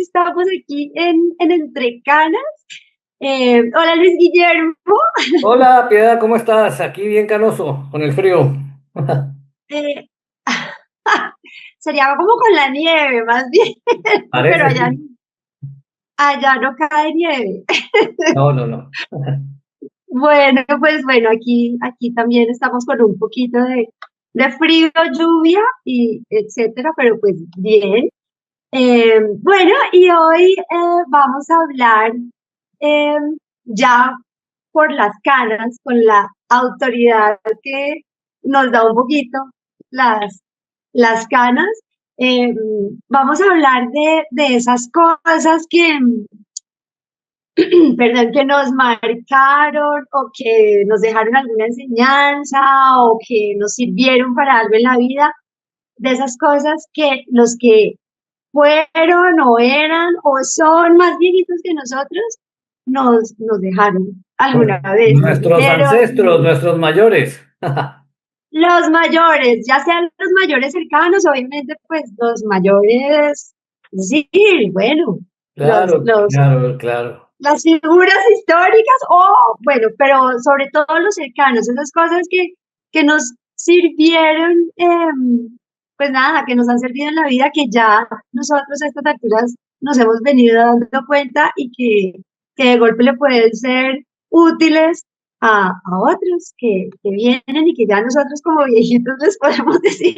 estamos aquí en Entre Canas. Hola Luis Guillermo. Hola, Piedad, ¿cómo estás? Aquí bien canoso, con el frío. Eh, Sería como con la nieve, más bien, pero Parece, sí. allá no cae nieve. No, no, no. Bueno, pues bueno, aquí también estamos con un poquito de frío, lluvia y etcétera, pero pues bien. Bueno, y hoy vamos a hablar eh, ya por las canas, con la autoridad que nos da un poquito las, las canas. eh, Vamos a hablar de esas cosas que, perdón, que nos marcaron o que nos dejaron alguna enseñanza o que nos sirvieron para algo en la vida, de esas cosas que los que fueron o eran o son más viejitos que nosotros nos dejaron alguna vez, nos Nuestros ancestros, dijeron. nuestros mayores. Los mayores, ya sean los mayores cercanos, obviamente, pues los mayores, sí, bueno, los, Claro, los, claro, claro. las figuras históricas, o bueno, pero sobre todo los cercanos, esas cosas que nos sirvieron, pues nada, que nos han servido en la vida, que ya nosotros a estas alturas nos hemos venido dando cuenta y que de golpe le pueden ser útiles a otros que vienen y que ya nosotros como viejitos les podemos decir.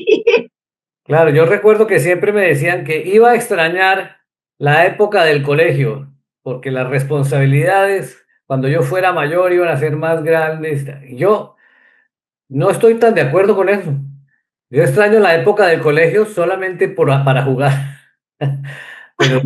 Claro, yo recuerdo que siempre me decían que iba a extrañar la época del colegio, porque las responsabilidades, cuando yo fuera mayor, iban a ser más grandes. Yo no estoy tan de acuerdo con eso. Yo extraño la época del colegio solamente para jugar. Pero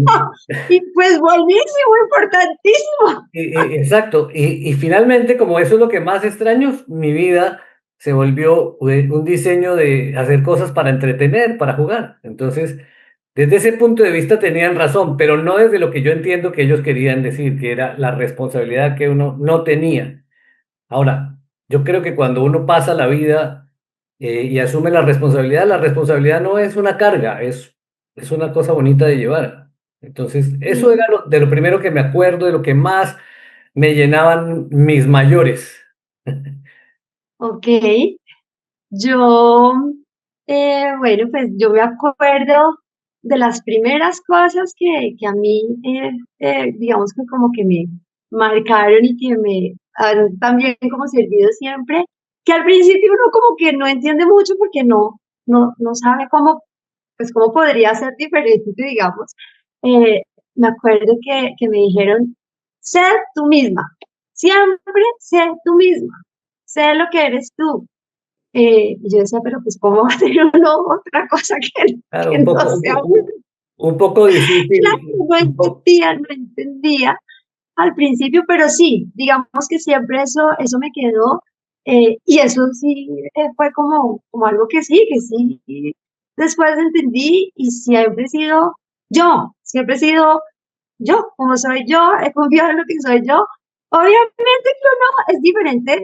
Y pues buenísimo, importantísimo. Exacto, y finalmente, como eso es lo que más extraño, mi vida se volvió un diseño de hacer cosas para entretener, para jugar. Entonces, desde ese punto de vista tenían razón, pero no desde lo que yo entiendo que ellos querían decir, que era la responsabilidad que uno no tenía. Ahora, yo creo que cuando uno pasa la vida y asume la responsabilidad no es una carga, es una cosa bonita de llevar. Entonces, eso era de lo primero que me acuerdo, de lo que más me llenaban mis mayores. Ok, yo, bueno, pues yo me acuerdo de las primeras cosas que a mí, digamos que como que me marcaron y que me han también como servido siempre, que al principio uno como que no entiende mucho porque no sabe cómo, pues cómo podría ser diferente, digamos. Eh, Me acuerdo que me dijeron, sé tú misma, siempre sé tú misma, sé lo que eres tú. Y yo decía, pero pues, ¿cómo va a ser uno otra cosa Claro, que no sea uno? un poco Claro, difícil. no entendía al principio, pero sí, digamos que siempre eso me quedó, y eso sí fue como algo que sí, después entendí y siempre he sido siempre he sido yo, como soy yo, he confiado en lo que soy yo. Obviamente que uno es diferente,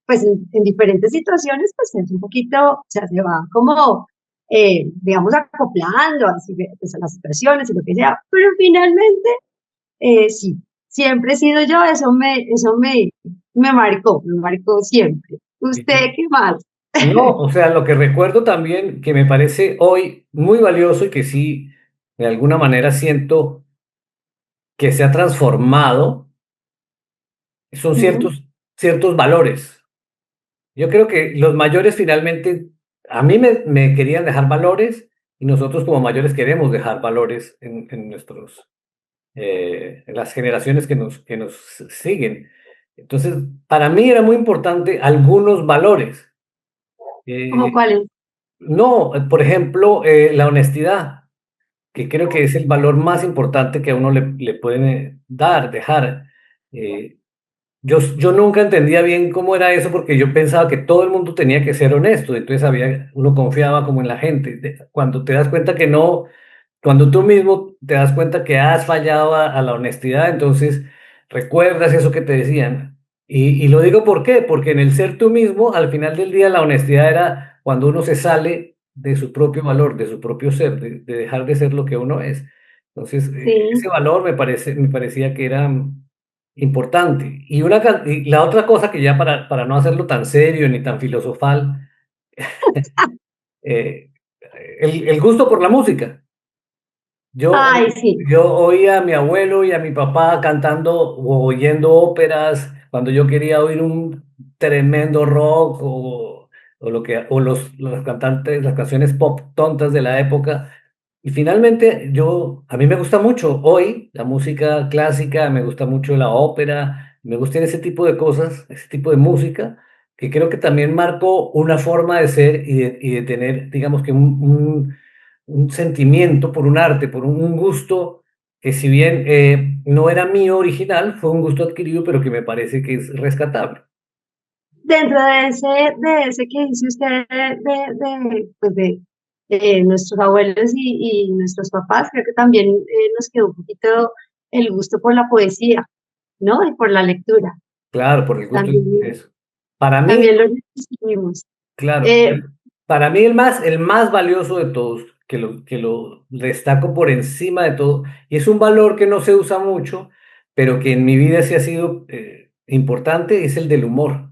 pues en diferentes situaciones, pues es un poquito, o sea, se va como, digamos, acoplando así, pues, a las situaciones y lo que sea, pero finalmente, sí, siempre he sido yo, me marcó siempre. ¿Usted qué más? No, o sea, lo que recuerdo también que me parece hoy muy valioso y que sí, de alguna manera siento que se ha transformado, son Mm, ciertos valores. Yo creo que los mayores finalmente, a mí me querían dejar valores y nosotros como mayores queremos dejar valores en en las generaciones que nos siguen. Entonces, para mí era muy importante algunos valores. ¿Cómo Eh, cuál es? no, por ejemplo, la honestidad, que creo que es el valor más importante que a uno le pueden dar, dejar. Eh, yo nunca entendía bien cómo era eso porque yo pensaba que todo el mundo tenía que ser honesto, entonces uno confiaba como en la gente. Cuando te das cuenta que no, cuando tú mismo te das cuenta que has fallado a la honestidad, entonces recuerdas eso que te decían. Y lo digo ¿por qué? Porque en el ser tú mismo, al final del día, la honestidad era cuando uno se sale de su propio valor, de su propio ser, de dejar de ser lo que uno es. Entonces, ese sí. valor me parecía que era importante. Y la otra cosa que ya para no hacerlo tan serio ni tan filosofal, eh, el gusto por la música. Yo, Ay, sí. yo oía a mi abuelo y a mi papá cantando o oyendo óperas cuando yo quería oír un tremendo rock o los cantantes, las canciones pop tontas de la época. Y finalmente a mí me gusta mucho hoy la música clásica, me gusta mucho la ópera, me gustan ese tipo de cosas, ese tipo de música, que creo que también marcó una forma de ser y de tener, digamos que un sentimiento por un arte, por un gusto que si bien no era mío original, fue un gusto adquirido, pero que me parece que es rescatable. Dentro de ese que dice usted pues de nuestros abuelos y nuestros papás, creo que también nos quedó un poquito el gusto por la poesía, ¿no? Y por la lectura. Claro, por el gusto de También, eso. Para mí, también lo recibimos. claro, Eh, para mí el más valioso de todos, que lo destaco por encima de todo, y es un valor que no se usa mucho, pero que en mi vida sí ha sido importante, es el del humor.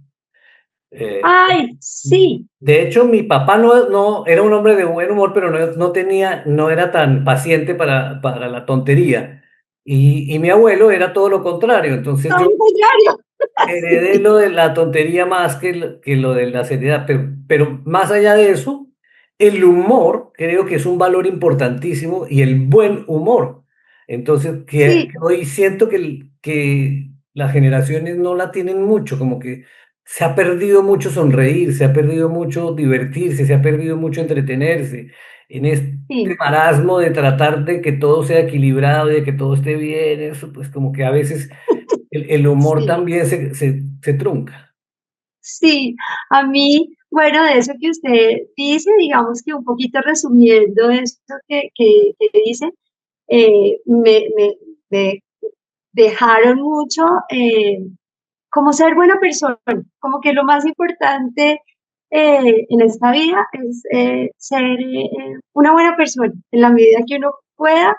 Eh, ay, sí, De hecho, mi papá no era un hombre de buen humor, pero no era tan paciente para la tontería. Y mi abuelo era todo lo contrario. Entonces todo yo lo contrario. heredé lo de la tontería más que lo de la seriedad. Pero más allá de eso, el humor creo que es un valor importantísimo y el buen humor. Entonces, que Sí, hoy siento que las generaciones no la tienen mucho, como que se ha perdido mucho sonreír, se ha perdido mucho divertirse, se ha perdido mucho entretenerse en este sí, marasmo de tratar de que todo sea equilibrado y de que todo esté bien. Eso pues como que a veces el humor sí. también se trunca. Sí, a mí, bueno, de eso que usted dice, digamos que un poquito resumiendo esto que dice, me dejaron mucho como ser buena persona, como que lo más importante en esta vida es ser una buena persona en la medida que uno pueda.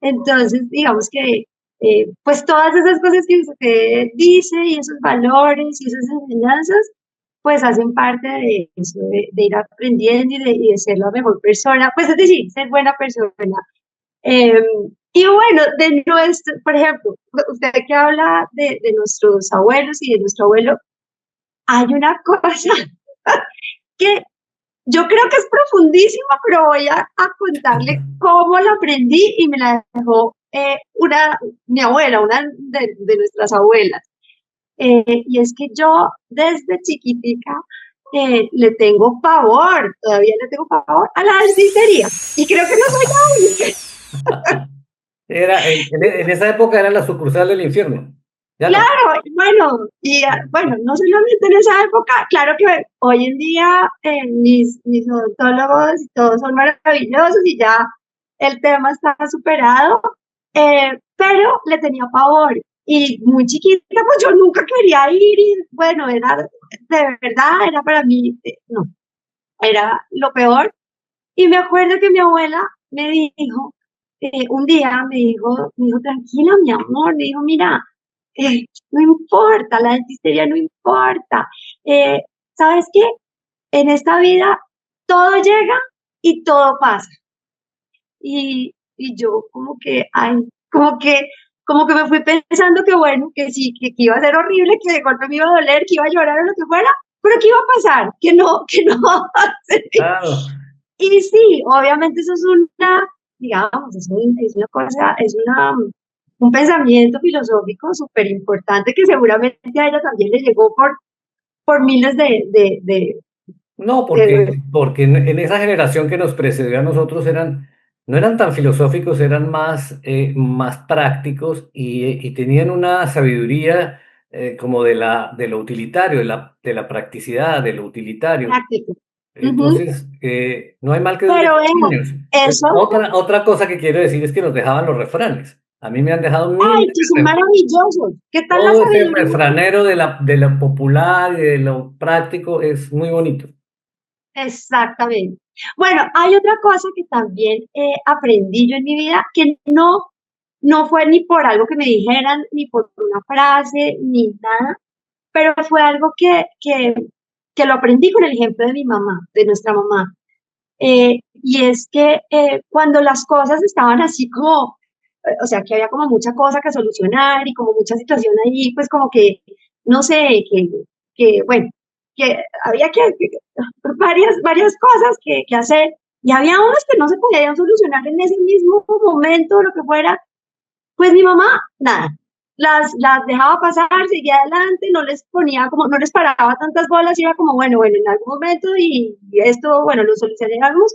Entonces, digamos que pues todas esas cosas que usted dice y esos valores y esas enseñanzas, pues hacen parte de eso, de ir aprendiendo y de ser la mejor persona, pues es decir, ser buena persona. Eh, y bueno, de nuestro, por ejemplo, usted que habla de nuestros abuelos y de nuestro abuelo, hay una cosa que yo creo que es profundísima, pero voy a contarle cómo la aprendí y me la dejó mi abuela, una de nuestras abuelas. Y es que yo desde chiquitica le tengo pavor, todavía le tengo pavor a la dentistería. Y creo que no soy la única. En esa época era la sucursal del infierno. Ya no. Claro, bueno, bueno, no solamente en esa época, claro que hoy en día mis odontólogos y todos son maravillosos y ya el tema está superado, pero le tenía pavor y muy chiquita, pues yo nunca quería ir y bueno, era de verdad, era para mí, no, era lo peor. Y me acuerdo que mi abuela me dijo, un día me dijo, tranquila, mi amor, me dijo, mira, no importa, la dentistería no importa. Eh, ¿Sabes qué? En esta vida todo llega y todo pasa. Y yo como que, ay, como que, como que me fui pensando que bueno, que sí, que iba a ser horrible, que de golpe me iba a doler, que iba a llorar o lo que fuera, pero que iba a pasar, que no. Claro. Y sí, obviamente eso es una, digamos, es una cosa, un pensamiento filosófico súper importante que seguramente a ella también le llegó por miles No, porque, de- porque en esa generación que nos precedió a nosotros no eran tan filosóficos, eran más prácticos y tenían una sabiduría como de lo utilitario, de la practicidad, de lo utilitario. prácticos. Ujú. Entonces, no hay mal que dure Pero 100 vea, años. eso, Otra cosa que quiero decir es que nos dejaban los refranes. A mí me han dejado ay, miles que de son refranes. maravillosos. ¿Qué tal la Todo ese sabiduría? refranero de lo popular y de lo práctico es muy bonito. Exactamente. Bueno, hay otra cosa que también aprendí yo en mi vida, que no fue ni por algo que me dijeran, ni por una frase, ni nada, pero fue algo que lo aprendí con el ejemplo de mi mamá, de nuestra mamá. Y es que cuando las cosas estaban así como, o sea, que había como mucha cosa que solucionar y como mucha situación ahí, pues como que, no sé, bueno, que había varias cosas que hacer, y había unas que no se podían solucionar en ese mismo momento, lo que fuera, pues mi mamá, nada, las dejaba pasar, seguía adelante, no les ponía como, no les paraba tantas bolas, iba como, bueno, en algún momento y esto, bueno, lo solucionamos,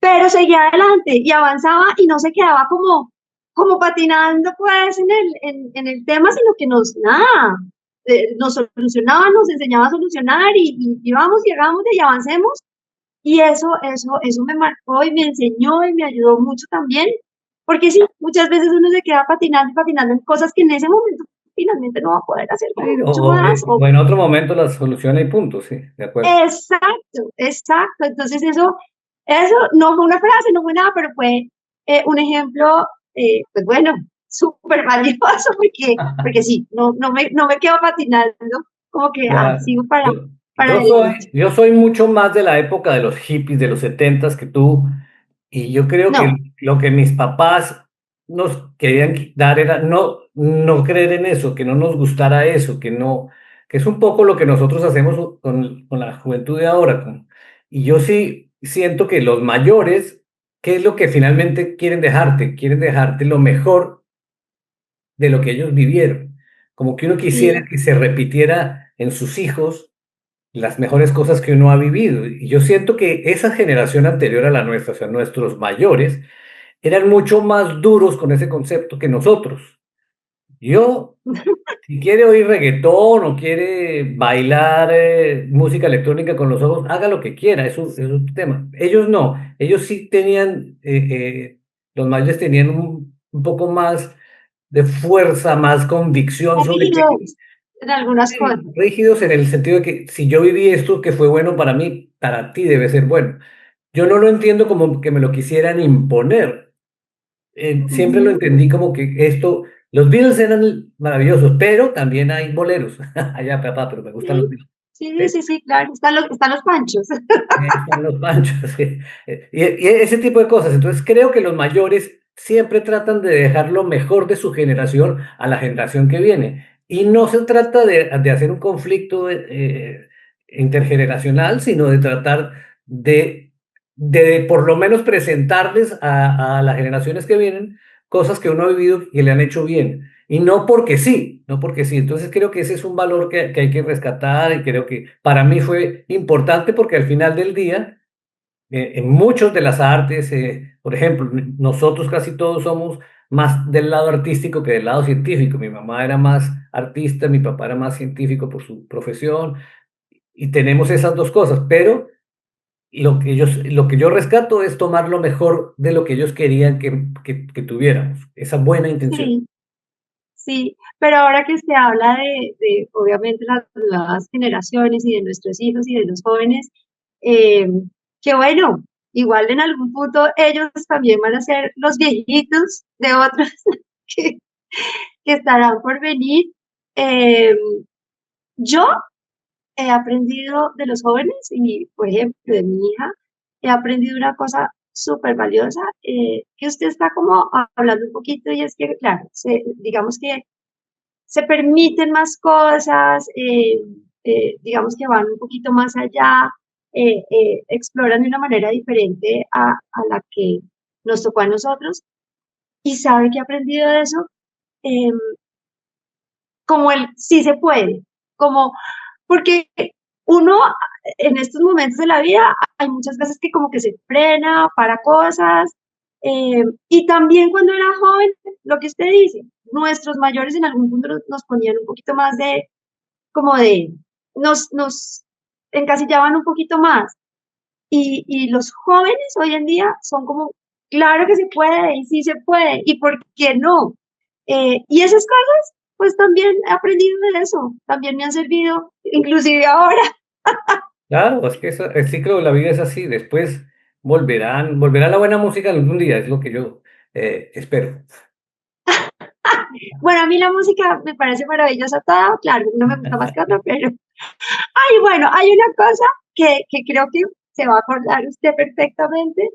pero seguía adelante y avanzaba y no se quedaba como patinando pues en el tema, sino que nada, nos solucionaba, nos enseñaba a solucionar y vamos y hagamos y avancemos. Y eso me marcó y me enseñó y me ayudó mucho también, porque sí, muchas veces uno se queda patinando y patinando en cosas que en ese momento finalmente no va a poder hacer Sí, como mucho más. o en otro momento la soluciona y punto, sí, de acuerdo. Exacto. Entonces eso no fue una frase, no fue nada, pero fue un ejemplo, pues bueno, súper valioso, porque sí, no me quedo patinando, como que, Ya, sigo yo, para adelante. yo soy mucho más de la época de los hippies, de los setentas que tú, y yo creo que No, lo que mis papás nos querían dar era no creer en eso, que no nos gustara eso, que es un poco lo que nosotros hacemos con la juventud de ahora. Y yo sí siento que los mayores, ¿qué es lo que finalmente quieren dejarte? Quieren dejarte lo mejor de lo que ellos vivieron. Como que uno quisiera sí, que se repitiera en sus hijos las mejores cosas que uno ha vivido. Y yo siento que esa generación anterior a la nuestra, o sea, nuestros mayores, eran mucho más duros con ese concepto que nosotros. Yo, si quiere oír reggaetón o quiere bailar música electrónica con los ojos, haga lo que quiera, es un tema. Ellos no, ellos sí tenían, los mayores tenían un poco más de fuerza, más convicción sobre que rígidos en algunas cosas. rígidos en el sentido de que si yo viví esto que fue bueno para mí, para ti debe ser bueno. Yo no lo entiendo como que me lo quisieran imponer. Siempre lo Ujú. entendí como que esto, los Beatles eran maravillosos, pero también hay boleros. Allá, papá, pero me gustan los Sí, Beatles. ¿Sí? sí, claro, están los panchos. Están los panchos. Sí. Y ese tipo de cosas. Entonces creo que los mayores siempre tratan de dejar lo mejor de su generación a la generación que viene. Y no se trata de hacer un conflicto intergeneracional, sino de tratar de por lo menos presentarles a las generaciones que vienen cosas que uno ha vivido y le han hecho bien. Y no porque sí, no porque sí. Entonces creo que ese es un valor que hay que rescatar y creo que para mí fue importante porque al final del día, en muchos de las artes, por ejemplo, nosotros casi todos somos más del lado artístico que del lado científico. Mi mamá era más artista, mi papá era más científico por su profesión y tenemos esas dos cosas, pero lo que yo rescato es tomar lo mejor de lo que ellos querían que tuviéramos, esa buena intención. Sí, sí, pero ahora que se habla obviamente las nuevas generaciones y de nuestros hijos y de los jóvenes, eh, que bueno, igual en algún punto ellos también van a ser los viejitos de otros que, que estarán por venir. Eh, yo he aprendido de los jóvenes y, por ejemplo, de mi hija, he aprendido una cosa súper valiosa, que usted está como hablando un poquito y es que, claro, digamos que se permiten más cosas, digamos que van un poquito más allá, exploran de una manera diferente a la que nos tocó a nosotros y sabe que he aprendido de eso, eh, como el sí se puede, como porque uno en estos momentos de la vida hay muchas veces que como que se frena para cosas, y también cuando era joven, lo que usted dice, nuestros mayores en algún punto nos ponían un poquito más como de, nos encasillaban un poquito más. Y los jóvenes hoy en día son como, claro que se puede, y sí se puede, y por qué no. Y esas cosas, pues también he aprendido de eso, también me han servido, inclusive ahora. Claro, es que el ciclo de la vida es así. Después volverá la buena música algún día, es lo que yo espero. Bueno, a mí la música me parece maravillosa toda, claro, no me gusta más que otra, pero... Ay, bueno, hay una cosa que creo que se va a acordar usted perfectamente,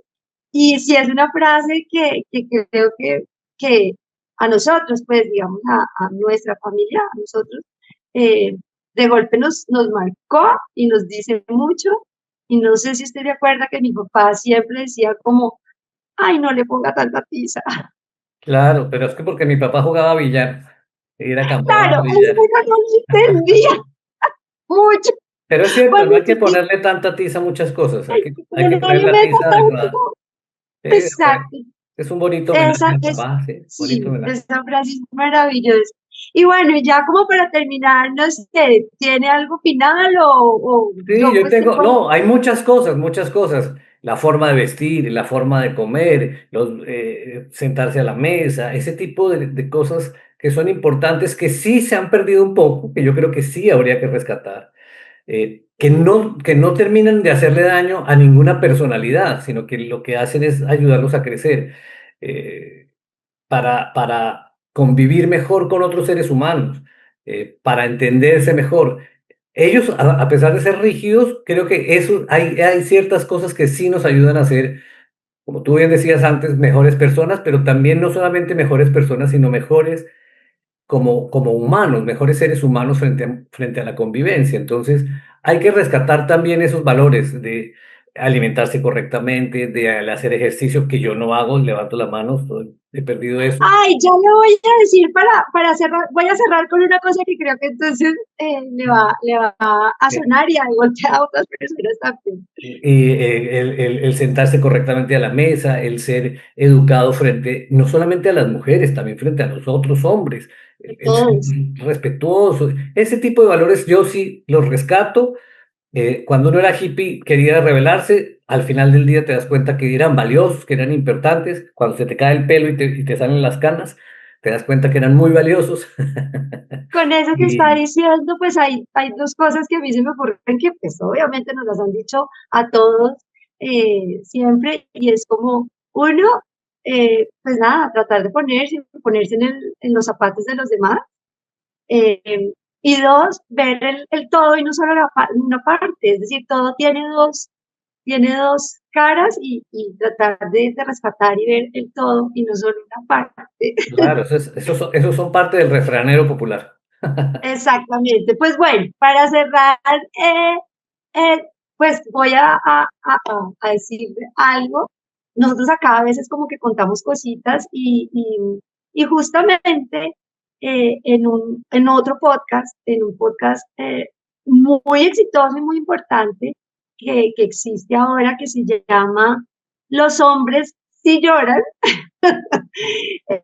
y si es una frase que creo que a nosotros, pues, digamos, a nuestra familia, a nosotros, eh, de golpe nos marcó y nos dice mucho, y no sé si usted se acuerda que mi papá siempre decía como, ay, no le ponga tanta tiza. Claro, pero es que porque mi papá jugaba billar, y era campeón de Claro, eso billar. yo no lo entendía mucho Pero es cierto, cuando no hay que chiquita, ponerle tanta tiza a muchas cosas, hay como que no poner le la meta tiza adecuada. tanto. Sí, de acuerdo. Exacto. Es un bonito homenaje Esa al es, papá, sí, bonito sí, homenaje. esa frase es maravillosa. Y bueno, y ya como para terminar, no sé, ¿tiene algo final o Sí, yo yo pues te tengo, puedo? no, hay muchas cosas, muchas cosas. La forma de vestir, la forma de comer, sentarse a la mesa, ese tipo de cosas que son importantes, que sí se han perdido un poco, que yo creo que sí habría que rescatar, que no terminan de hacerle daño a ninguna personalidad, sino que lo que hacen es ayudarlos a crecer, eh, para convivir mejor con otros seres humanos, para entenderse mejor. Ellos, a pesar de ser rígidos, creo que hay ciertas cosas que sí nos ayudan a ser, como tú bien decías antes, mejores personas, pero también no solamente mejores personas, sino mejores como humanos, mejores seres humanos frente a la convivencia. Entonces, hay que rescatar también esos valores de alimentarse correctamente, de hacer ejercicio, que yo no hago, levanto la mano, he perdido eso. Ay, ya le voy a decir para cerrar, voy a cerrar con una cosa que creo que entonces le va a sonar y a golpear a otras personas también. Y el sentarse correctamente a la mesa, el ser educado frente, no solamente a las mujeres, también frente a los otros hombres, el ser Todos. respetuoso, ese tipo de valores yo sí los rescato. Cuando uno era hippie quería rebelarse, al final del día te das cuenta que eran valiosos, que eran importantes. Cuando se te cae el pelo y te salen las canas, te das cuenta que eran muy valiosos. Con eso que está Y diciendo, pues hay dos cosas que a mí se me ocurren que pues obviamente nos las han dicho a todos siempre, y es como uno, pues nada, tratar de ponerse en los zapatos de los demás, eh, y dos, ver el todo y no solo una parte, es decir, todo tiene dos caras, y tratar de rescatar y ver el todo y no solo una parte. claro, esos son parte del refranero popular. Exactamente. Pues bueno, para cerrar, eh, pues voy a decirle algo. Nosotros acá a veces como que contamos cositas, y justamente en otro podcast, en un podcast muy exitoso y muy importante que existe ahora, que se llama Los hombres sí lloran.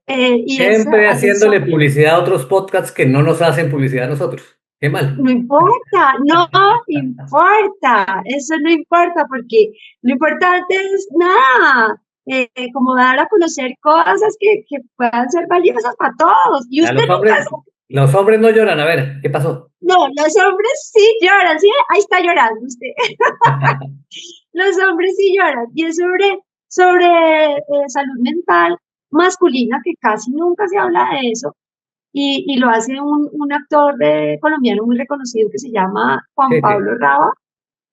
Y es Siempre así. haciéndole publicidad a otros podcasts que no nos hacen publicidad a nosotros. Qué mal. No importa, no importa, eso no importa, porque lo importante es nada, como dar a conocer cosas que puedan ser valiosas para todos. Y A usted los nunca hombres, los hombres no lloran. A ver, ¿qué pasó? no, los hombres sí lloran, sí, ahí está llorando usted. Los hombres sí lloran, y es sobre salud mental masculina, que casi nunca se habla de eso, y lo hace un actor colombiano muy reconocido que se llama Juan Sí, sí. Pablo Raba.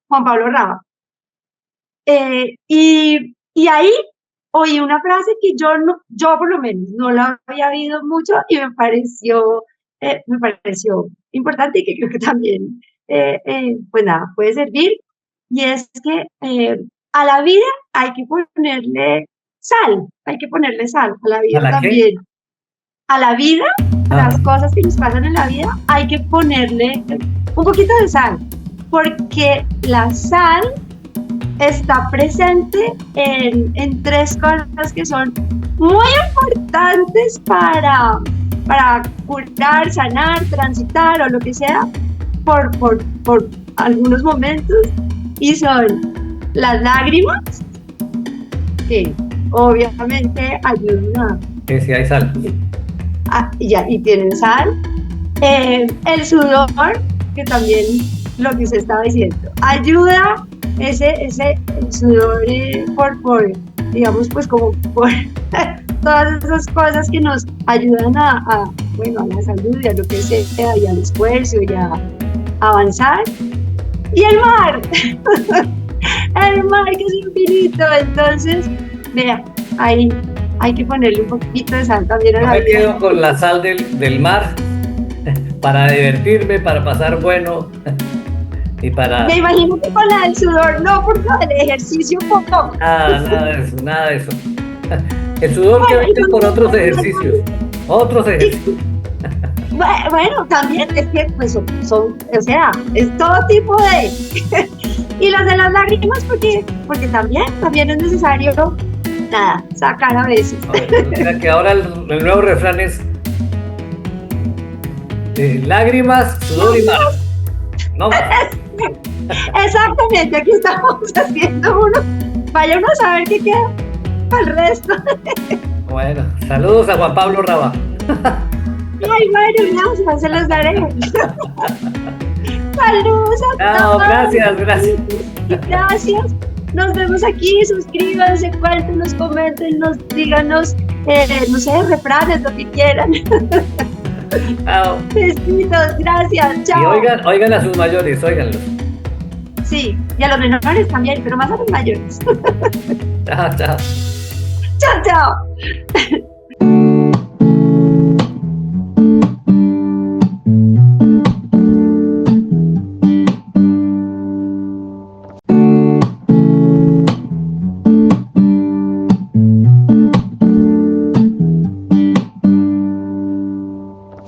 Juan Pablo Raba. Y ahí oí una frase que yo, no, yo por lo menos no la había oído mucho, y me pareció importante, y que creo que también, pues nada, puede servir. Y es que a la vida hay que ponerle sal, hay que ponerle sal a la ¿A vida la qué? también. A la vida, a Ah, las cosas que nos pasan en la vida, hay que ponerle un poquito de sal, porque la sal está presente en tres cosas que son muy importantes para curar, sanar, transitar o lo que sea por algunos momentos, y son las lágrimas, que obviamente ayudan que si hay sal. y tienen sal, el sudor, que también lo que usted estaba diciendo. Ayuda ese sudor digamos, pues como por todas esas cosas que nos ayudan bueno, a la salud y a lo que sea, y al esfuerzo y a avanzar. Y el mar, el mar que es infinito. Entonces, vea, ahí hay que ponerle un poquito de sal también a Yo la me vida. quedo con la sal del mar para divertirme, para pasar bueno y Me para... imagino que con la del sudor, no, porque el ejercicio poco. Nada de eso, nada de eso. El sudor que Bueno, y venga por otros ejercicios. Otros ejercicios. bueno, también es que pues o sea, es todo tipo de... Y las de las lágrimas, porque también es necesario, nada, sacar a veces. O sea que ahora el nuevo refrán es lágrimas, sudor y mar. No más. Exactamente, aquí estamos haciendo uno. Vaya uno a saber qué queda para el resto. Bueno, saludos a Juan Pablo Raba. Ay, bueno, gracias, se los daré. Saludos a Chao, todos. gracias. Gracias. Nos vemos aquí. Suscríbanse, cuéntenos, coméntenos, díganos, no sé, refranes, lo que quieran. Chao. Besitos, gracias. Y Chao. oigan a sus mayores, óiganlos. Sí, y a los menores también, pero más a los mayores. Chao, chao. Chao, chao.